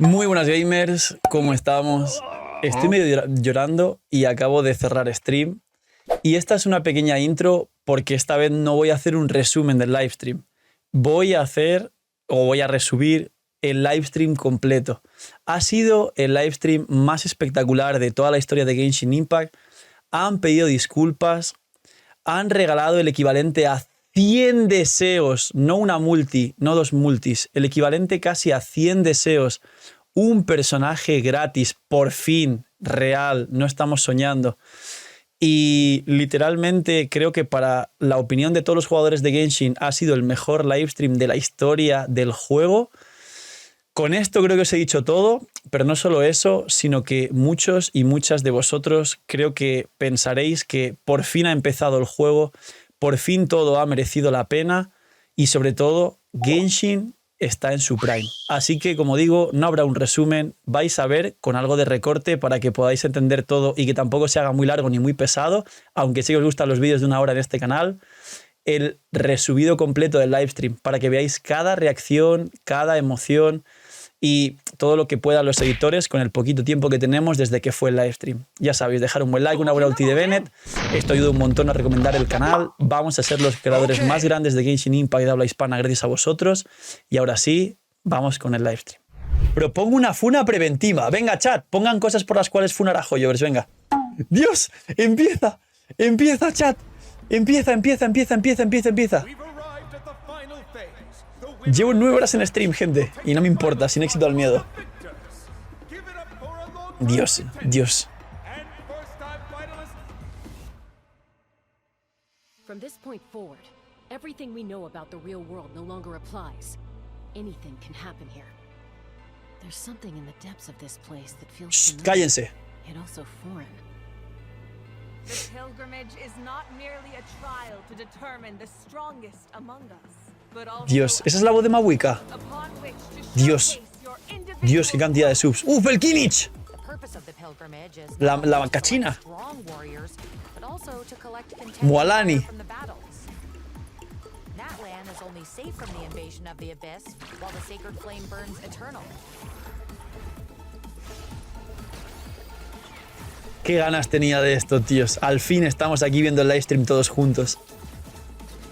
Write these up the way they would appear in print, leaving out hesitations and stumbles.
Muy buenas gamers, ¿cómo estamos? Estoy medio llorando y acabo de cerrar stream. Y esta es una pequeña intro porque esta vez no voy a hacer un resumen del livestream. Voy a resubir el livestream completo. Ha sido el livestream más espectacular de toda la historia de Genshin Impact. Han pedido disculpas, han regalado el equivalente a 100 deseos, no una multi, no dos multis, el equivalente casi a 100 deseos. Un personaje gratis, por fin, real, no estamos soñando. Y literalmente creo que para la opinión de todos los jugadores de Genshin ha sido el mejor livestream de la historia del juego. Con esto creo que os he dicho todo, pero no solo eso, sino que muchos y muchas de vosotros creo que pensaréis que por fin ha empezado el juego, por fin todo ha merecido la pena y sobre todo Genshin está en su prime. Así que, como digo, no habrá un resumen, vais a ver con algo de recorte para que podáis entender todo y que tampoco se haga muy largo ni muy pesado, aunque sí os gustan los vídeos de una hora en este canal, el resubido completo del livestream para que veáis cada reacción, cada emoción y todo lo que puedan los editores con el poquito tiempo que tenemos desde que fue el livestream. Ya sabéis, dejar un buen like, una buena ulti de Bennett. Esto ayuda un montón a recomendar el canal. Vamos a ser los creadores más grandes de Genshin Impact de habla hispana gracias a vosotros. Y ahora sí, vamos con el livestream. Propongo una funa preventiva. Venga, chat, pongan cosas por las cuales funar a Hoyovers, venga. ¡Dios! ¡Empieza! ¡Empieza, chat! ¡Empieza! Llevo 9 horas en stream, gente, y no me importa, sin éxito al miedo. Dios, Dios. From this point forward, everything we know about the real world no longer applies. Anything can happen here. There's something in the depths of this place that feels familiar, Cállense. yet also foreign. The pilgrimage is not merely a trial to determine the strongest among us. Dios, esa es la voz de Mawika. Dios, Dios, qué cantidad de subs. ¡Uf, el Kinich! La cachina. Mualani. Qué ganas tenía de esto, tíos. Al fin estamos aquí viendo el livestream todos juntos.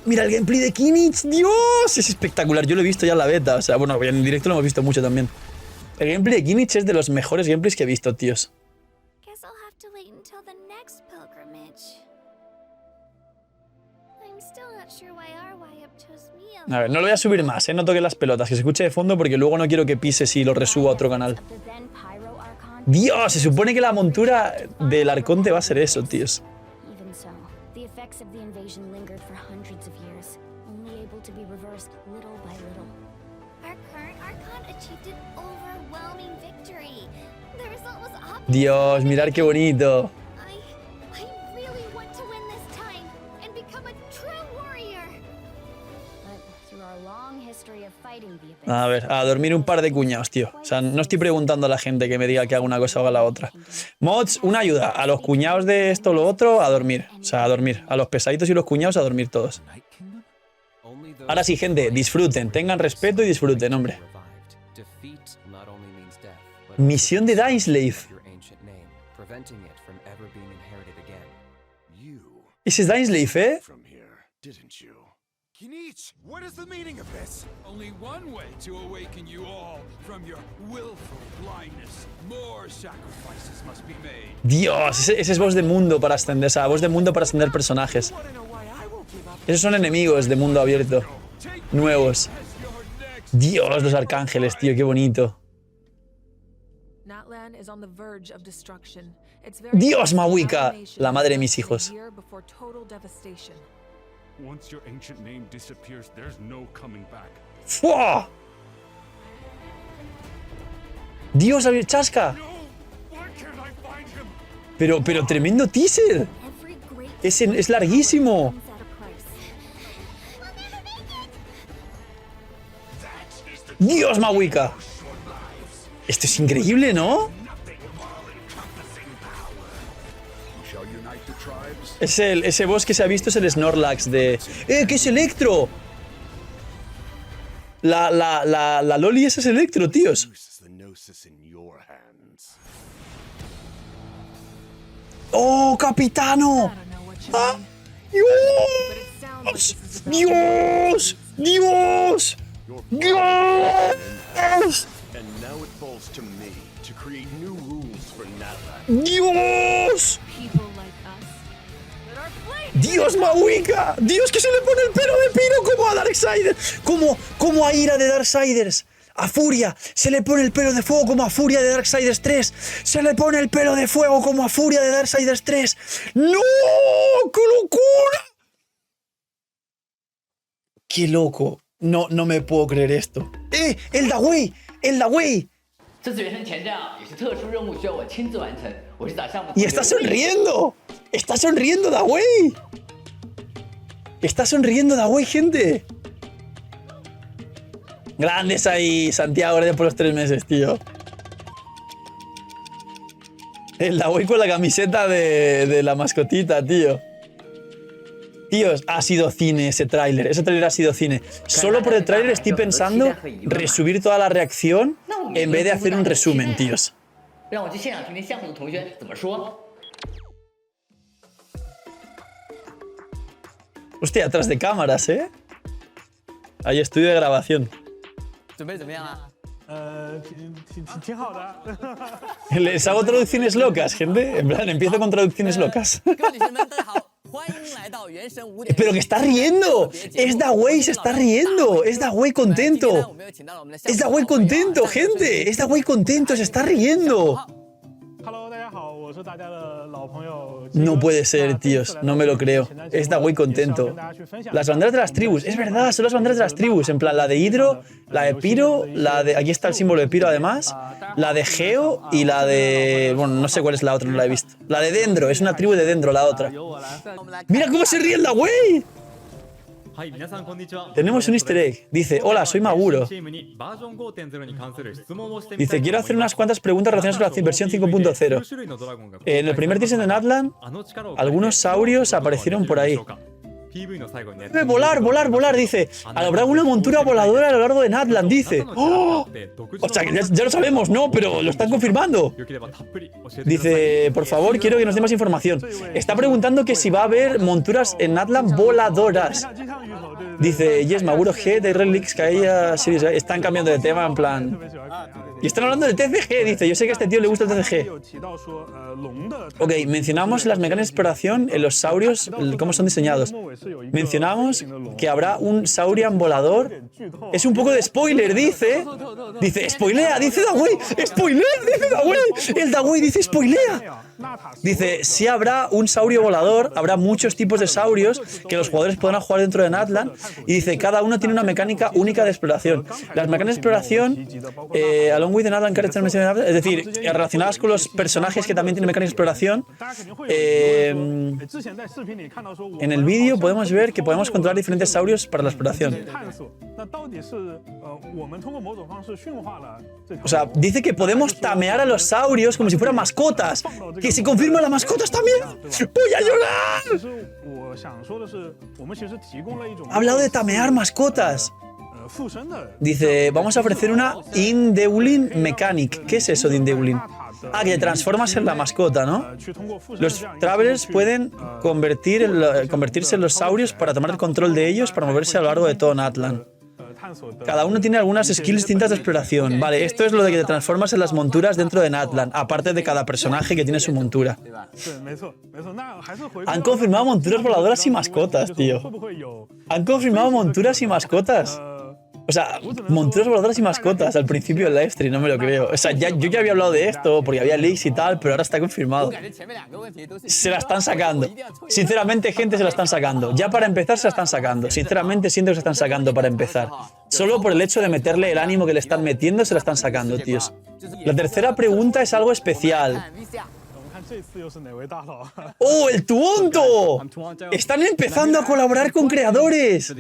Mira el gameplay de Kinich, ¡Dios! Es espectacular, yo lo he visto ya en la beta. O sea, bueno, en directo lo hemos visto mucho también. El gameplay de Kinich es de los mejores gameplays que he visto, tíos. A ver, no lo voy a subir más, no toques las pelotas, que se escuche de fondo porque luego no quiero que pise si lo resubo a otro canal. ¡Dios! Se supone que la montura del Arconte va a ser eso, tíos. Dios, mirad qué bonito. A ver, a dormir un par de cuñados, tío. O sea, no estoy preguntando a la gente que me diga que haga una cosa o haga la otra. Mods, una ayuda. A los cuñados de esto o lo otro, a dormir. O sea, a dormir. A los pesaditos y los cuñados, a dormir todos. Ahora sí, gente, disfruten. Tengan respeto y disfruten, hombre. Misión de Dainsleif. Ese es Dainsleif, ¿eh? Kinich, what is the meaning of this? Only one way to awaken you all from your willful blindness. More sacrifices must be made. Dios, ese es voz de mundo para ascender, o sea, voz de mundo para ascender personajes. Esos son enemigos de mundo abierto. Nuevos. Dios, los arcángeles, tío, qué bonito. Dios, Mawika, la madre de mis hijos. ¡Fua! Dios, a ver, chasca. Pero tremendo teaser. Es larguísimo. Dios, Mawika. Esto es increíble, ¿no? Ese boss que se ha visto es el Snorlax de... ¡Que es Electro! La Loli esa es Electro, tíos. Gnosis in your hands. ¡Oh, capitano! I don't know what you ¡Ah! mean, but ¡Dios! it sounds like this is about ¡Dios! ¡Dios! Your ¡Dios! and now it falls to me to create new rules for Natlan. ¡Dios! people like us that are blatant. ¡Dios, Mauika! ¡Dios, que se le pone el pelo de pino como a Darksiders! Como a Ira de Darksiders. A Furia se le pone el pelo de fuego como a Furia de Darksiders 3. Se le pone el pelo de fuego como a Furia de Darksiders 3. ¡No! ¡Qué locura! ¡Qué loco! No me puedo creer esto. ¡El Dawei! ¡El Dawei! 这次远程前战也是特殊任务，需要我亲自完成。我是打项目。 ¡Y está sonriendo! ¡Está sonriendo Dawei! ¡Está sonriendo Dawei, gente! Grandes ahí, Santiago, gracias por los 3 meses, tío. El Dawei con la camiseta de la mascotita, tío. Tíos, ha sido cine ese tráiler. Ese tráiler ha sido cine. Solo por el tráiler estoy pensando resubir toda la reacción en vez de hacer un resumen, tíos. 让我去现场听听项目的同学怎么说。 Hostia, atrás de cámaras, ¿eh? Hay estudio de grabación. 准备怎么样啊？ 挺好的。 Les hago traducciones locas, gente. En plan, empiezo con traducciones locas. 各位女生们，大家好，欢迎来到原神5.0。 Pero que está riendo. Es Dawei, se está riendo. Es Dawei contento. Es Dawei contento, gente. Es Dawei contento, se está riendo. Hello， 大家好，我是大家的老朋友。 No puede ser, tíos. No me lo creo. Es Dawei contento. Las banderas de las tribus. Es verdad, son las banderas de las tribus. En plan, la de Hydro, la de Pyro, la de... Aquí está el símbolo de Pyro, además. La de Geo y la de... Bueno, no sé cuál es la otra, no la he visto. La de Dendro. Es una tribu de Dendro, la otra. ¡Mira cómo se ríe el Dawei! Tenemos un easter egg. Dice, hola, soy Maguro. Dice, quiero hacer unas cuantas preguntas relacionadas con la versión 5.0. En el primer teaser de Natlan, algunos saurios aparecieron por ahí. Volar, volar, volar, dice. Habrá una montura voladora a lo largo de Natlan, dice. ¡Oh! O sea, que ya lo sabemos, ¿no? Pero lo están confirmando. Dice, por favor, quiero que nos dé más información. Está preguntando que si va a haber monturas en Natlan voladoras. Dice, yes, Maguro G de Red Leaks, Kaeya Series. Están cambiando de tema, en plan. Y están hablando del TCG, dice. Yo sé que a este tío le gusta el TCG. Ok, mencionamos las mecánicas de exploración en los saurios, cómo son diseñados. Mencionamos que habrá un saurian volador. Es un poco de spoiler, dice. Dice, spoilea, dice Dawei. Spoilea, dice Dawei. El Dawei dice, spoilea. Dice, si habrá un saurio volador, habrá muchos tipos de saurios que los jugadores podrán jugar dentro de Natlan. Y dice, cada uno tiene una mecánica única de exploración. Las mecánicas de exploración, along with the Natlan characters, es decir, relacionadas con los personajes que también tienen mecánicas de exploración. En el vídeo podemos ver que podemos controlar diferentes saurios para la exploración. O sea, dice que podemos tamear a los saurios como si fueran mascotas. ¡Que se confirman las mascotas también! ¡Voy a llorar! Ha hablado de tamear mascotas. Dice, vamos a ofrecer una Indeulin Mechanic. ¿Qué es eso de Indeulin? Ah, que te transformas en la mascota, ¿no? Los Travelers pueden convertirse en los saurios para tomar el control de ellos para moverse a lo largo de todo Natlan. Cada uno tiene algunas skills distintas de exploración. Vale, esto es lo de que te transformas en las monturas dentro de Natlan, aparte de cada personaje que tiene su montura. Han confirmado monturas voladoras y mascotas, tío. Han confirmado monturas y mascotas. O sea, monturas voladoras y mascotas al principio del livestream, no me lo creo. O sea, yo ya había hablado de esto porque había leaks y tal, pero ahora está confirmado. Se la están sacando. Sinceramente, gente, se la están sacando. Ya para empezar se la están sacando. Sinceramente, siento que se están sacando para empezar. Solo por el hecho de meterle el ánimo que le están metiendo, se la están sacando, tíos. La tercera pregunta es algo especial. ¡Oh, el Tuonto! Están empezando a colaborar con creadores.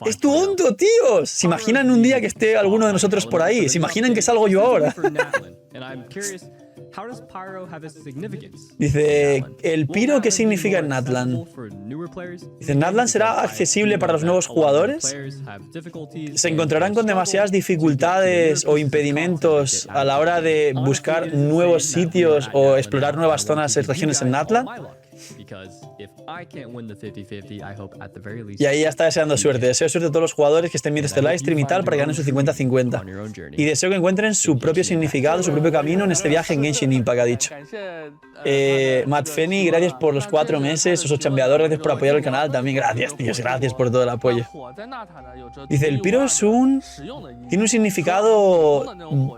¡Es Tuonto, tíos! ¿Se imaginan un día que esté alguno de nosotros por ahí? ¿Se imaginan que salgo yo ahora? How does Pyro have its significance? Dice, ¿el Pyro qué significa en Natlan? Dice, ¿Natlan será accesible para los nuevos jugadores? ¿Se encontrarán con demasiadas dificultades o impedimentos a la hora de buscar nuevos sitios o explorar nuevas zonas y regiones en Natlan? Y ahí ya está deseando suerte. Deseo suerte a todos los jugadores que estén viendo este live stream y tal para que ganen su 50-50. Y deseo que encuentren su propio significado, su propio camino en este viaje en Genshin Impact, ha dicho. Matt Fenny, gracias por los 4 meses. Oso Chambeador, gracias por apoyar el canal también. Gracias, tíos, gracias por todo el apoyo. Dice, el Pyro tiene un significado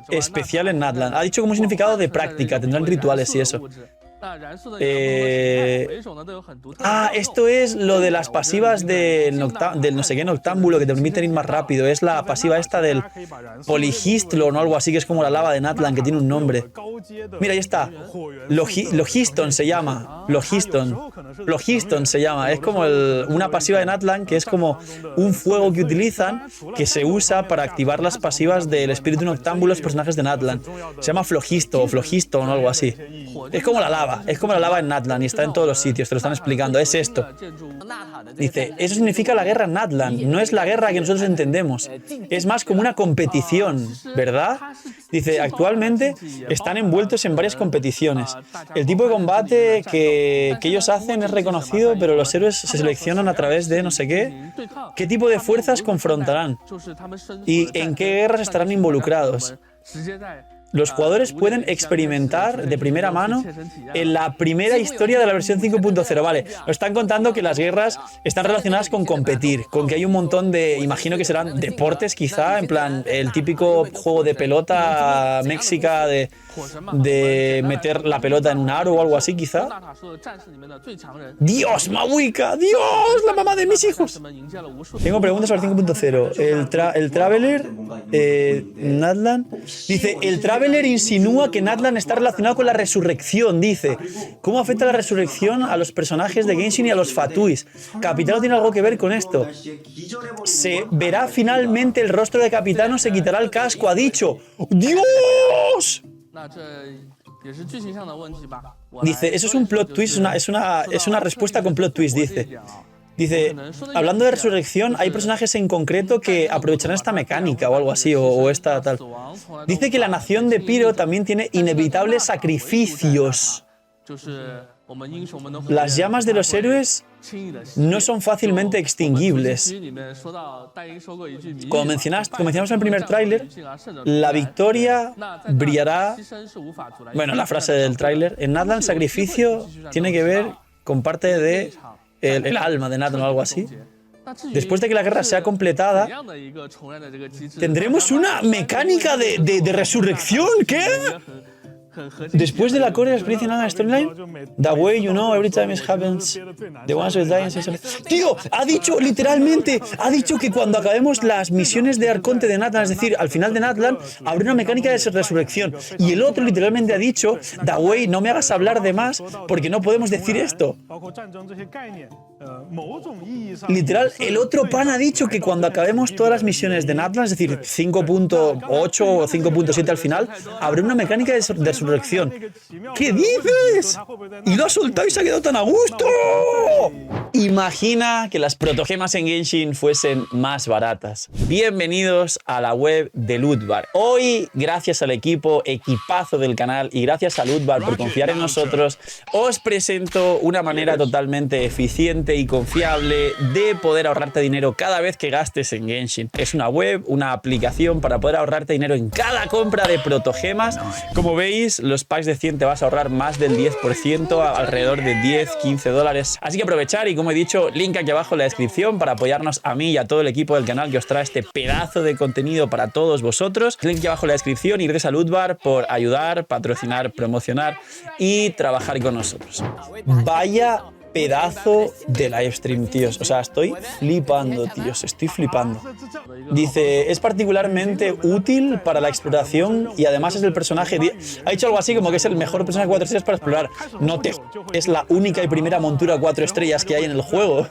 especial en Natlan. Ha dicho como un significado de práctica, tendrán rituales y eso. Esto es lo de las pasivas del no sé qué noctámbulo que te permiten ir más rápido. Es la pasiva esta del Polyhistlon o algo así, que es como la lava de Natlan, que tiene un nombre. Mira, ahí está. Logiston se llama. Logiston se llama. Es como una pasiva de Natlan que es como un fuego que utilizan que se usa para activar las pasivas del espíritu noctámbulo de los personajes de Natlan. Se llama Flogisto o Flogiston o algo así. Es como la lava. Es como la lava en Natlan y está en todos los sitios, te lo están explicando. Es esto. Dice, eso significa la guerra en Natlan. No es la guerra que nosotros entendemos. Es más como una competición, ¿verdad? Dice, actualmente están envueltos en varias competiciones. El tipo de combate que ellos hacen es reconocido, pero los héroes se seleccionan a través de no sé qué. ¿Qué tipo de fuerzas confrontarán? ¿Y en qué guerras estarán involucrados? Los jugadores pueden experimentar de primera mano en la primera historia de la versión 5.0. Vale, nos están contando que las guerras están relacionadas con competir, con que hay un montón de, imagino que serán deportes quizá, en plan el típico juego de pelota méxica de meter la pelota en un aro o algo así quizá. ¡Dios, Mawika! ¡Dios, la mamá de mis hijos! Tengo preguntas sobre el 5.0. El Traveler, Natlan, dice, el Traveler insinúa que Natlan está relacionado con la resurrección, dice. ¿Cómo afecta la resurrección a los personajes de Genshin y a los Fatuis? Capitano tiene algo que ver con esto. Se verá finalmente el rostro de Capitano, se quitará el casco, ha dicho. ¡Dios! Dice, eso es un plot twist, es una respuesta con plot twist, dice. Dice, hablando de resurrección, hay personajes en concreto que aprovecharán esta mecánica o algo así, o esta tal. Dice que la nación de Pyro también tiene inevitables sacrificios. Las llamas de los héroes no son fácilmente extinguibles. Como mencionamos en el primer tráiler, la victoria brillará... Bueno, la frase del tráiler. En Natlan, sacrificio tiene que ver con parte de... El alma de Natlan o algo así. Después de que la guerra sea completada, tendremos una mecánica de resurrección. ¿Qué? Después de la core de la experiencia en la storyline, the way you know every time it happens, the ones who die. Tío, ha dicho literalmente, ha dicho que cuando acabemos las misiones de Arconte de Natlan, es decir, al final de Natlan, habrá una mecánica de resurrección. Y el otro literalmente ha dicho, the way, no me hagas hablar de más, porque no podemos decir esto. Literal, el otro pan ha dicho que cuando acabemos todas las misiones de Natlan, es decir, 5.8 o 5.7 al final, habrá una mecánica de resurrección. ¿Qué dices? Y lo ha soltado y se ha quedado tan a gusto. Imagina que las protogemas en Genshin fuesen más baratas. Bienvenidos a la web de Lootbar. Hoy, gracias al equipazo del canal y gracias a Lootbar por confiar en nosotros, os presento una manera totalmente eficiente y confiable de poder ahorrarte dinero cada vez que gastes en Genshin. Es una web, una aplicación para poder ahorrarte dinero en cada compra de protogemas. Como veis, los packs de 100 te vas a ahorrar más del 10%, alrededor de 10-15 dólares. Así que aprovechar y, como he dicho, link aquí abajo en la descripción para apoyarnos a mí y a todo el equipo del canal que os trae este pedazo de contenido para todos vosotros. Link aquí abajo en la descripción y gracias a Lootbar por ayudar, patrocinar, promocionar y trabajar con nosotros. Vaya pedazo de livestream, tíos. O sea, estoy flipando, tíos. Estoy flipando. Dice, es particularmente útil para la exploración y además es el personaje... Ha dicho algo así como que es el mejor personaje 4 estrellas para explorar. No te... Es la única y primera montura 4 estrellas que hay en el juego.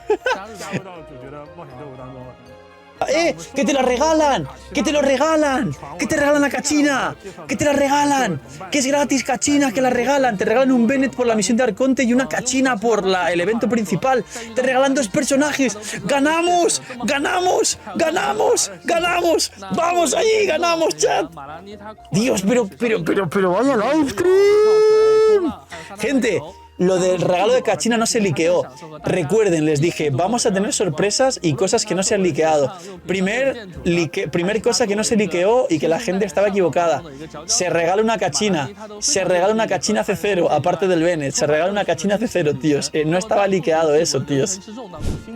¡Que te la regalan! ¡Que te lo regalan! ¡Que te regalan la cachina! ¡Que te la regalan! ¡Que es gratis cachina! ¡Que la regalan! Te regalan un Bennett por la misión de Arconte y una cachina por el evento principal. Te regalan 2 personajes. ¡Ganamos! ¡Ganamos! ¡Ganamos! ¡Ganamos! ¡Vamos ahí! ¡Ganamos, chat! Dios, pero vaya live stream. Gente, lo del regalo de cachina no se liqueó. Recuerden, les dije, vamos a tener sorpresas y cosas que no se han liqueado. Primer cosa que no se liqueó y que la gente estaba equivocada. Se regala una cachina. Se regala una cachina C0, aparte del Bennett. Se regala una cachina C0, tíos. No estaba liqueado eso, tíos.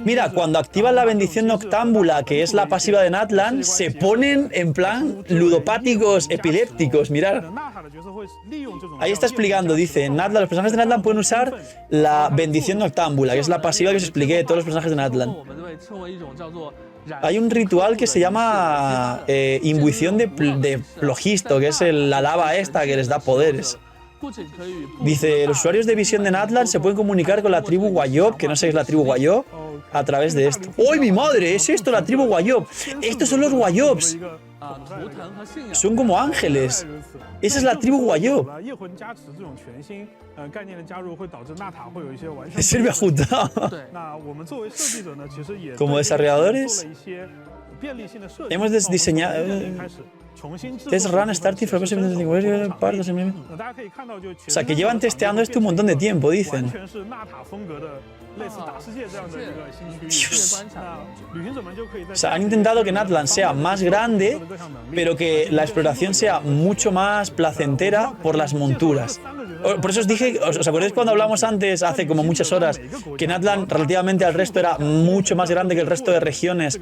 Mira, cuando activan la bendición noctámbula, que es la pasiva de Natlan, se ponen en plan ludopáticos, epilépticos. Mirad. Ahí está explicando, dice, Natlan, los personajes de Natlan pueden usar la bendición noctámbula, que es la pasiva que os expliqué de todos los personajes de Natlan. Hay un ritual que se llama imbuición de Plogisto, que es la lava esta que les da poderes. Dice, los usuarios de visión de Natlan se pueden comunicar con la tribu Wayob, que no sé qué es la tribu Wayob, a través de esto. ¡Uy, mi madre! Es esto, la tribu Wayob. Estos son los Wayobs. Son como ángeles. Esa es la tribu Wayob. Es el Bejuta. Como desarrolladores, hemos diseñado... Test run starting for O sea, que llevan testeando esto un montón de tiempo, dicen. Dios. O sea, han intentado que Natlan sea más grande, pero que la exploración sea mucho más placentera por las monturas. Por eso os dije, ¿os acordáis cuando hablamos antes, hace como muchas horas, que Natlan relativamente al resto era mucho más grande que el resto de regiones,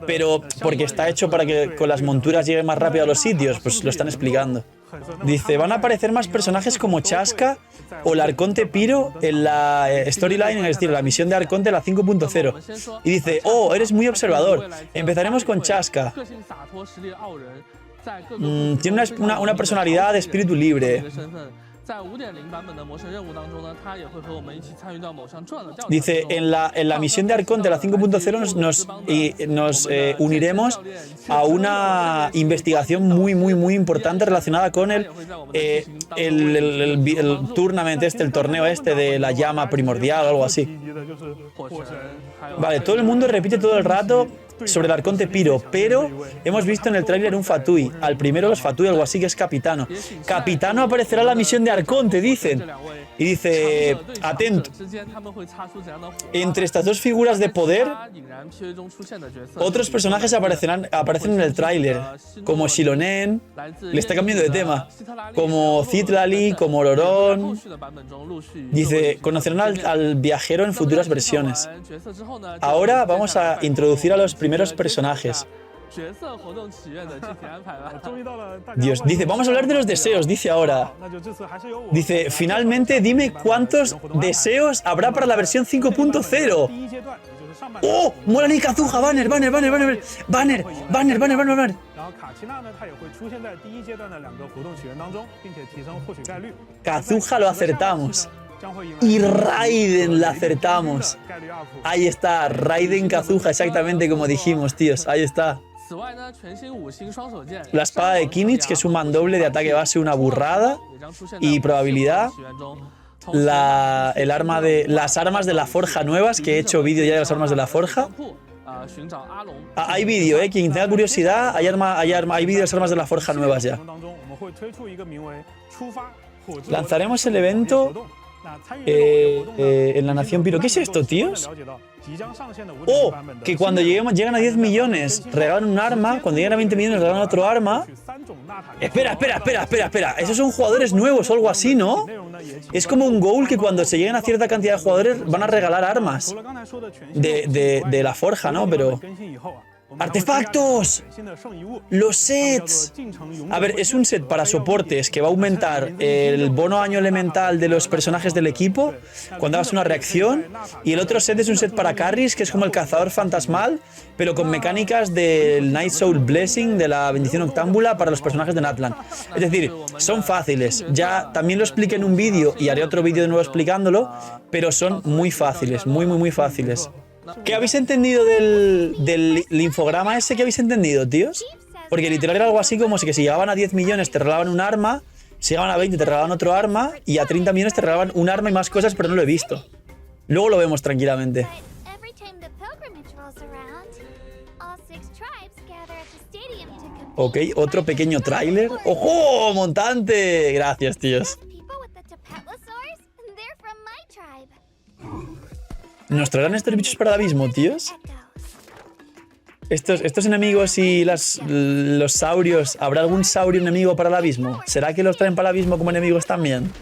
pero porque está hecho para que con las monturas lleguen más rápido a los sitios? Pues lo están explicando. Dice, van a aparecer más personajes como Chasca o el Arconte Piro en la storyline, es decir, la misión de Arconte, la 5.0. Y dice, oh, eres muy observador. Empezaremos con Chasca. Tiene una personalidad de espíritu libre. Dice, en la misión de Arconte, la 5.0, nos uniremos a una investigación muy importante relacionada con el tournament el torneo de la llama primordial o algo así. Vale, todo el mundo repite todo el rato sobre el Arconte Piro, pero hemos visto en el tráiler un Fatui. Al primero los Fatui, algo así, que es Capitano. Capitano aparecerá en la misión de Arconte, dicen. Y dice, atento, entre estas dos figuras de poder, otros personajes aparecen en el tráiler, como Shilonen, le está cambiando de tema, como Citlali, como Lorón. Dice, conocerán al viajero en futuras versiones. Ahora vamos a introducir a los primeros personajes. Dios, dice, vamos a hablar de los deseos, dice ahora. Dice, finalmente dime cuántos deseos habrá para la versión 5.0. ¡Oh! ¡Molan y Kazuha! ¡Banner! Kazuha lo acertamos. Y Raiden la acertamos. Ahí está, Raiden Kazuha, exactamente como dijimos, tíos. Ahí está. La espada de Kinich, que es un mandoble de ataque base, una burrada. Y probabilidad. Las armas de la forja nuevas, que he hecho vídeo ya de las armas de la forja. Hay vídeo, quien tenga curiosidad, hay vídeo de las armas de la forja nuevas ya. Lanzaremos el evento en la Nación Piro. ¿Qué es esto, tíos? Oh, que cuando llegan a 10 millones regalan un arma, cuando llegan a 20 millones regalan otro arma. Espera. Esos son jugadores nuevos o algo así, ¿no? Es como un goal que cuando se lleguen a cierta cantidad de jugadores van a regalar armas de la forja, ¿no? Pero... ¡Artefactos! ¡Los sets! A ver, es un set para soportes que va a aumentar el bono año elemental de los personajes del equipo cuando hagas una reacción. Y el otro set es un set para carries, que es como el cazador fantasmal, pero con mecánicas del Night Soul Blessing, de la bendición octámbula, para los personajes de Natlan. Es decir, son fáciles. Ya también lo expliqué en un vídeo y haré otro vídeo de nuevo explicándolo, pero son muy fáciles, muy fáciles. ¿Qué habéis entendido del infograma ese? ¿Qué habéis entendido, tíos? Porque literal era algo así como si llegaban a 10 millones te regalaban un arma, si llegaban a 20 te regalaban otro arma y a 30 millones te regalaban un arma y más cosas, pero no lo he visto. Luego lo vemos tranquilamente. Ok, otro pequeño tráiler. ¡Ojo! ¡Montante! Gracias, tíos. ¿Nos traerán estos bichos para el abismo, tíos? Estos enemigos y los saurios, ¿habrá algún saurio enemigo para el abismo? ¿Será que los traen para el abismo como enemigos también?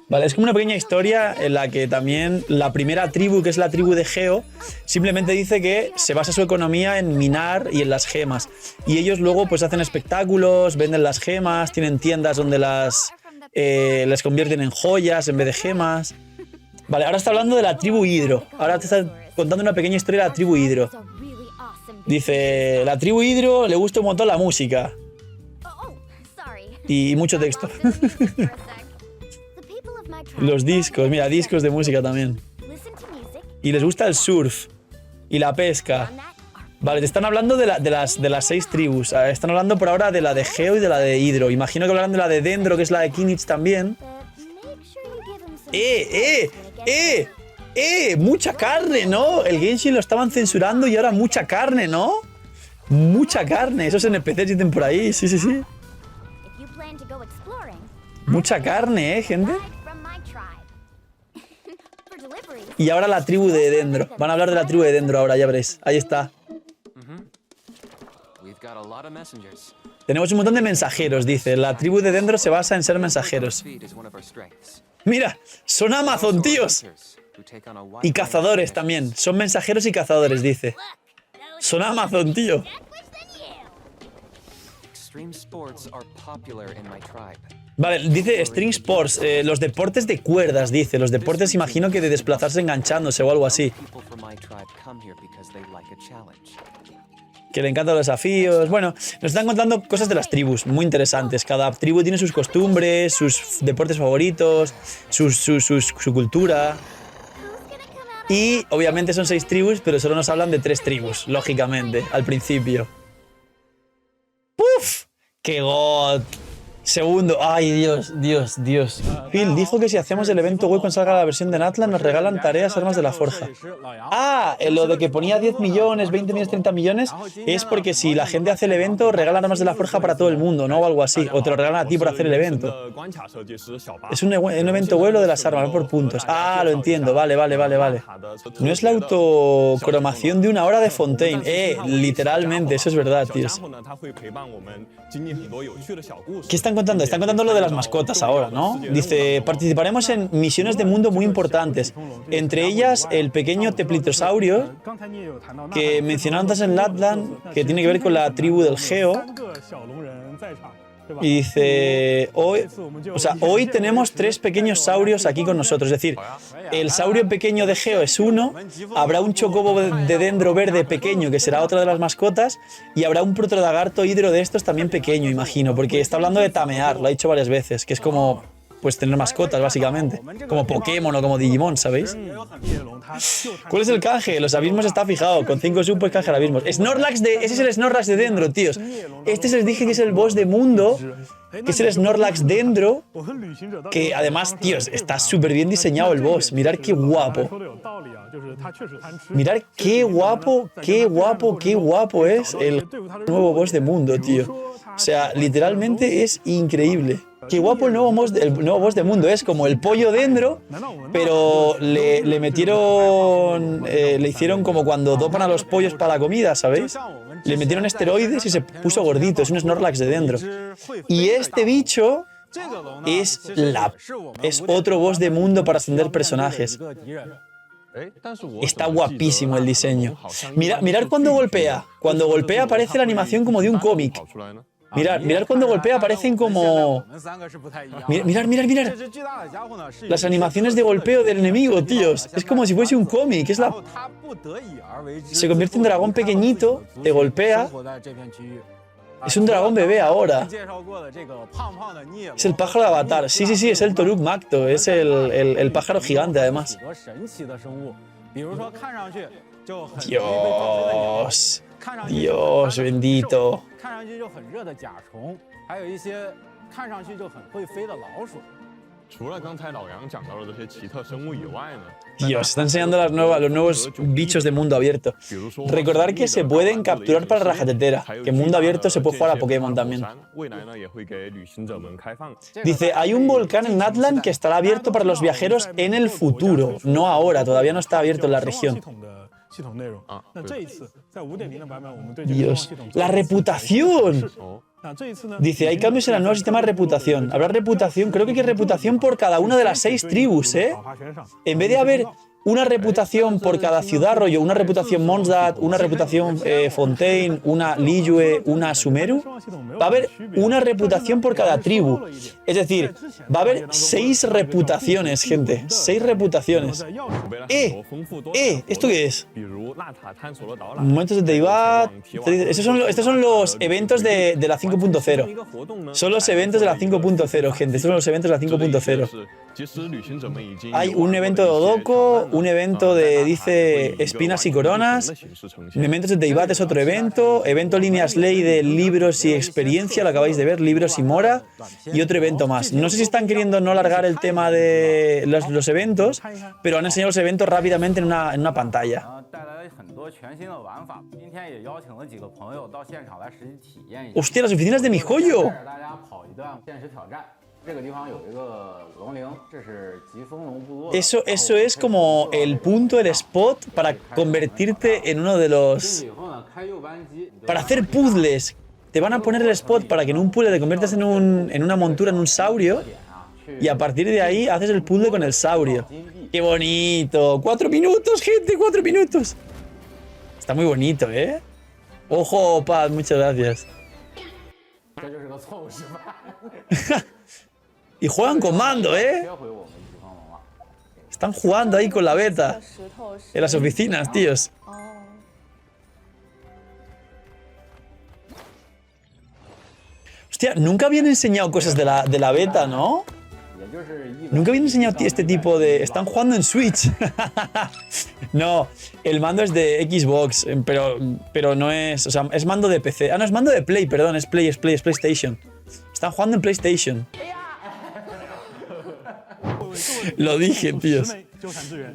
Vale, es como una pequeña historia en la que también la primera tribu, que es la tribu de Geo, simplemente dice que se basa su economía en minar y en las gemas. Y ellos luego pues hacen espectáculos, venden las gemas, tienen tiendas donde les convierten en joyas en vez de gemas. Vale, ahora está hablando de la tribu Hydro. Ahora te está contando una pequeña historia de la tribu Hydro. Dice, la tribu Hydro le gusta un montón la música. Y mucho texto. Los discos, mira, discos de música también. Y les gusta el surf y la pesca. Vale, te están hablando de las 6 tribus. Están hablando por ahora de la de Geo y de la de Hydro. Imagino que hablarán de la de Dendro, que es la de Kinich también. Mucha carne, ¿no? El Genshin lo estaban censurando y ahora mucha carne, ¿no? Mucha carne. Esos NPCs dicen por ahí, sí. Mucha carne, gente. Y ahora la tribu de Dendro. Van a hablar de la tribu de Dendro ahora, ya veréis. Ahí está. Tenemos un montón de mensajeros, dice. La tribu de Dendro se basa en ser mensajeros. Mira, son Amazon, tíos. Y cazadores también. Son mensajeros y cazadores, dice. Son Amazon, tío. Vale, dice String Sports, los deportes de cuerdas, dice. Los deportes, imagino que de desplazarse enganchándose o algo así. Que le encantan los desafíos. Bueno, nos están contando cosas de las tribus, muy interesantes. Cada tribu tiene sus costumbres, sus deportes favoritos, su cultura. Y obviamente son 6 tribus, pero solo nos hablan de 3 tribus, lógicamente, al principio. ¡Puf! ¡Qué god! Segundo, ay, Dios. Phil dijo que si hacemos el evento web cuando salga la versión de Natlan nos regalan tareas, armas de la forja. Ah, lo de que ponía 10 millones, 20 millones, 30 millones es porque si la gente hace el evento regalan armas de la forja para todo el mundo, ¿no? O algo así. O te lo regalan a ti por hacer el evento. Es un evento web lo de las armas, no por puntos. Ah, lo entiendo, vale. No es la autocromación de una hora de Fontaine. Literalmente, eso es verdad, tíos. ¿Qué están contando? Están contando lo de las mascotas ahora, ¿no? Dice, participaremos en misiones de mundo muy importantes. Entre ellas, el pequeño teplitrosaurio que mencionaron antes en Natlan, que tiene que ver con la tribu del Geo. Y dice, hoy tenemos 3 pequeños saurios aquí con nosotros. Es decir, el saurio pequeño de Geo es uno, habrá un chocobo de Dendro verde pequeño, que será otra de las mascotas, y habrá un protolagarto hidro de estos también pequeño, imagino, porque está hablando de tamear, lo ha dicho varias veces, que es como, pues, tener mascotas, básicamente. Como Pokémon o como Digimon, ¿sabéis? ¿Cuál es el canje? Los abismos está fijado. Con 5 sub puedes canjear abismos. Ese es el Snorlax de Dendro, tíos. Este se les dije que es el boss de mundo, que es el Snorlax Dendro, que además, tíos, está súper bien diseñado el boss. Mirad qué guapo. Mirad qué guapo es el nuevo boss de mundo, tío. O sea, literalmente es increíble. Qué guapo el nuevo boss de mundo. Es como el pollo Dendro, pero le metieron... le hicieron como cuando dopan a los pollos para la comida, ¿sabéis? Le metieron esteroides y se puso gordito. Es un Snorlax de Dendro. Y este bicho es otro boss de mundo para ascender personajes. Está guapísimo el diseño. Mirad cuando golpea. Cuando golpea parece la animación como de un cómic. Mirad cuando golpea, parecen como... Mirad. Las animaciones de golpeo del enemigo, tíos. Es como si fuese un cómic. Se convierte en un dragón pequeñito, te golpea. Es un dragón bebé ahora. Es el pájaro de Avatar. Sí, sí, sí, es el Toruk Makto. Es el pájaro gigante, además. Dios. Dios bendito. Dios, está enseñando los nuevos bichos de mundo abierto. Recordar que se pueden capturar para rajatetera, que en mundo abierto se puede jugar a Pokémon también. Dice, hay un volcán en Natlan que estará abierto para los viajeros en el futuro, no ahora, todavía no está abierto en la región. Dios, la reputación. Dice, hay cambios en el nuevo sistema de reputación. Habrá reputación, creo que hay reputación por cada una de las 6 tribus, ¿eh? En vez de haber una reputación por cada ciudad, rollo, una reputación Mondstadt, una reputación Fontaine, una Liyue, una Sumeru, va a haber una reputación por cada tribu. Es decir, va a haber 6 reputaciones, gente. 6 reputaciones. ¿Esto qué es? Momentos de Teyvat. Estos son los eventos de la 5.0. Son los eventos de la 5.0, gente. Estos son los eventos de la 5.0. Hay un evento de Odoko, un evento de, dice, espinas y coronas. Momentos de Teyvat es otro evento. Evento líneas ley de libros y experiencia, lo acabáis de ver, libros y mora. Y otro evento más. No sé si están queriendo no alargar el tema de los eventos, pero han enseñado los eventos rápidamente en una pantalla. ¡Hostia, las oficinas de MiHoYo! Eso es como el punto, el spot para convertirte en uno de los... Para hacer puzzles. Te van a poner el spot para que en un puzzle te conviertas en una montura, en un saurio. Y a partir de ahí haces el puzzle con el saurio. ¡Qué bonito! 4 minutos, gente, 4 minutos. Está muy bonito, ¿eh? Ojo, Paz, muchas gracias. Y juegan con mando, ¿eh? Están jugando ahí con la beta. En las oficinas, tíos. Hostia, nunca habían enseñado cosas de la beta, ¿no? Nunca habían enseñado este tipo de... Están jugando en Switch. No, el mando es de Xbox, pero no es... O sea, es mando de PC. Ah, no, es mando de Play, perdón. Es PlayStation. Están jugando en PlayStation. Lo dije, tíos.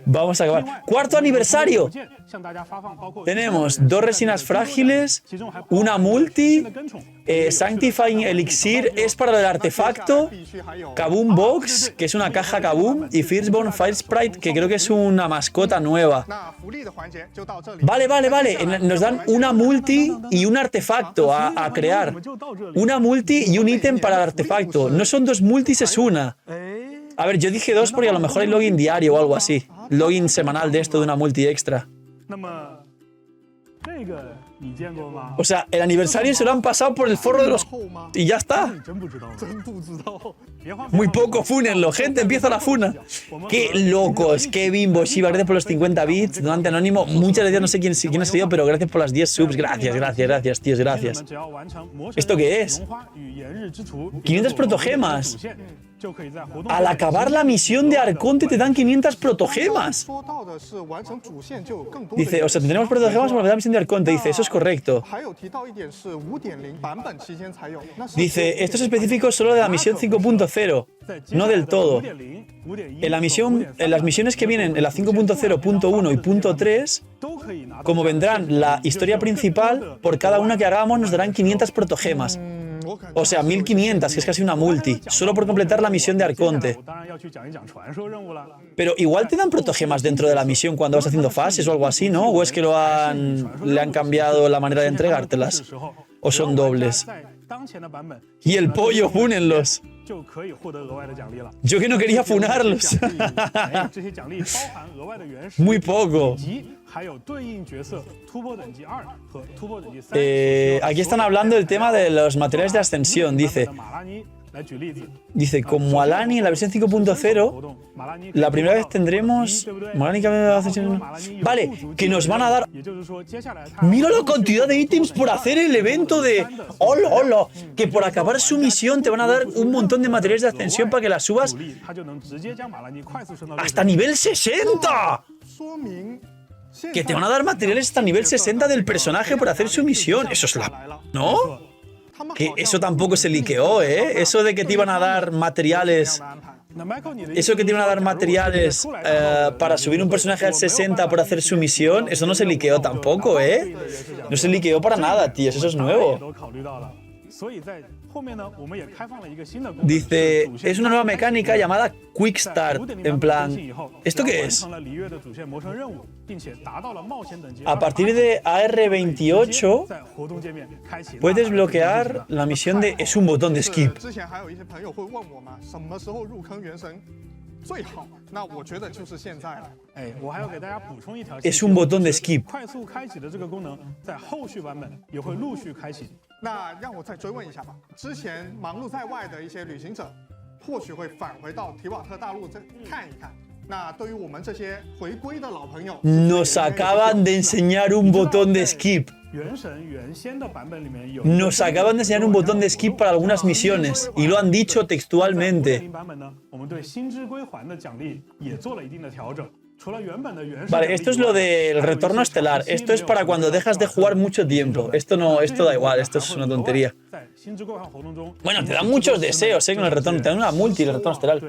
Vamos a acabar. ¡Cuarto aniversario! Tenemos 2 resinas frágiles, una multi, Sanctifying Elixir es para el artefacto, Kaboom Box, que es una caja Kaboom, y Firstborn Fire Sprite, que creo que es una mascota nueva. Vale. Nos dan una multi y un artefacto a crear. Una multi y un ítem para el artefacto. No son 2 multis, es una. A ver, yo dije 2 porque a lo mejor hay login diario o algo así. Login semanal de esto de una multi extra. O sea, el aniversario se lo han pasado por el forro de los... Y ya está. Muy poco, fúnenlo. Gente, empieza la funa. Qué locos, qué bimbos. Shiva, gracias por los 50 bits. Donante anónimo, muchas gracias. No sé quién ha sido, pero gracias por las 10 subs. Gracias, tíos, gracias. ¿Esto qué es? 500 protogemas. Al acabar la misión de Arconte te dan 500 protogemas. Dice, o sea, tendremos protogemas para la misión de Arconte. Dice, eso es correcto. Dice, esto es específico solo de la misión 5.0, no del todo. En las misiones que vienen en la 5.0.1 y .3, como vendrán la historia principal, por cada una que hagamos nos darán 500 protogemas. O sea, 1500, que es casi una multi, solo por completar la misión de Arconte. Pero igual te dan protogemas dentro de la misión cuando vas haciendo fases o algo así, ¿no? ¿O es que le han cambiado la manera de entregártelas? ¿O son dobles? Y el pollo, fúnenlos. Yo que no quería funarlos. Muy poco. Aquí están hablando del tema de los materiales de ascensión. Dice, Dice, con Malani en la versión 5.0, la primera vez tendremos... Malani que vale, que nos van a dar... Mira la cantidad de ítems por hacer el evento de... ¡Hola, hola! Que por acabar su misión te van a dar un montón de materiales de ascensión para que las subas hasta nivel 60. Que te van a dar materiales hasta nivel 60 del personaje por hacer su misión. Eso es la... ¿No? Que eso tampoco se liqueó, ¿eh? Eso de que te iban a dar materiales... Eso que te iban a dar materiales para subir un personaje al 60 por hacer su misión, eso no se liqueó tampoco, ¿eh? No se liqueó para nada, tío. Eso es nuevo. Dice, es una nueva mecánica llamada Quick Start. En plan, ¿esto qué es? A partir de AR28 puedes desbloquear la misión de... Es un botón de skip. Es un botón de skip. Nos acaban de enseñar un botón de skip. Nos acaban de enseñar un botón de skip para algunas misiones y lo han dicho textualmente. Vale, esto es lo del retorno estelar. Esto es para cuando dejas de jugar mucho tiempo. Esto da igual, esto es una tontería. Bueno, te dan muchos deseos, con el retorno. Te dan una multi el retorno estelar.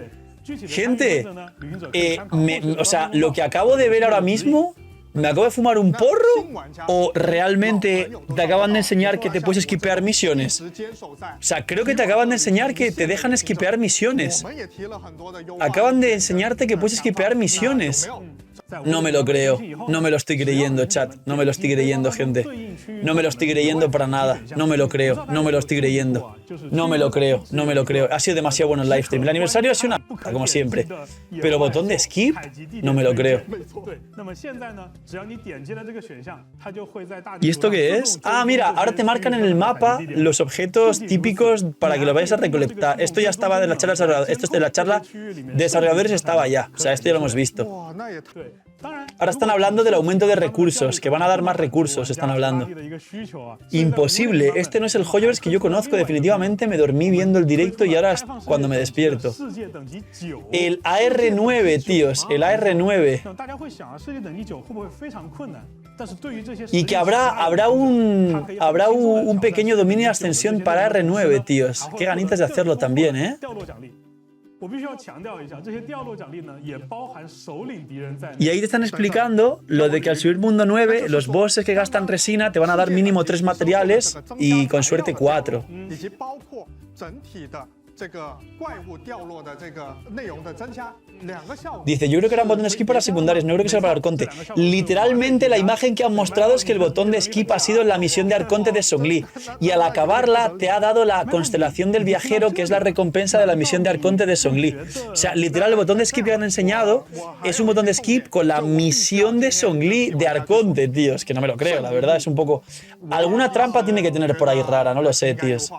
Gente, o sea, lo que acabo de ver ahora mismo, ¿me acabo de fumar un porro? ¿O realmente te acaban de enseñar que te puedes esquipear misiones? O sea, creo que te acaban de enseñar que te dejan esquipear misiones. Acaban de enseñarte que puedes esquipear misiones. No me lo creo. No me lo estoy creyendo, chat. No me lo estoy creyendo, gente. No me lo estoy creyendo para nada. No me lo creo. No me lo estoy creyendo. No me lo creo. No me lo creo. Ha sido demasiado bueno el livestream. El aniversario ha sido una puta, como siempre. Pero botón de skip, no me lo creo. ¿Y esto qué es? Ah, mira, ahora te marcan en el mapa los objetos típicos para que lo vayas a recolectar. Esto ya estaba de la charla de desarrolladores. Esto es de la charla de desarrolladores, estaba ya. O sea, esto ya lo hemos visto. Ahora están hablando del aumento de recursos, que van a dar más recursos, están hablando. Imposible, este no es el Hoyoverse que yo conozco, definitivamente me dormí viendo el directo y ahora es cuando me despierto. El AR9, tíos, el AR9. Y que habrá un pequeño dominio de ascensión para AR9, tíos. Qué ganitas de hacerlo también, ¿eh? Y ahí te están explicando lo de que al subir mundo 9, los bosses que gastan resina te van a dar mínimo 3 materiales y con suerte 4. Dice, yo creo que era un botón de skip para secundarios, no creo que sea para Arconte. Literalmente la imagen que han mostrado es que el botón de skip ha sido en la misión de Arconte de Zhongli. Y al acabarla te ha dado la constelación del viajero, que es la recompensa de la misión de Arconte de Zhongli. O sea, literal, el botón de skip que han enseñado es un botón de skip con la misión de Zhongli de Arconte, tíos. Que no me lo creo, la verdad, es un poco... Alguna trampa tiene que tener por ahí rara, no lo sé, tíos.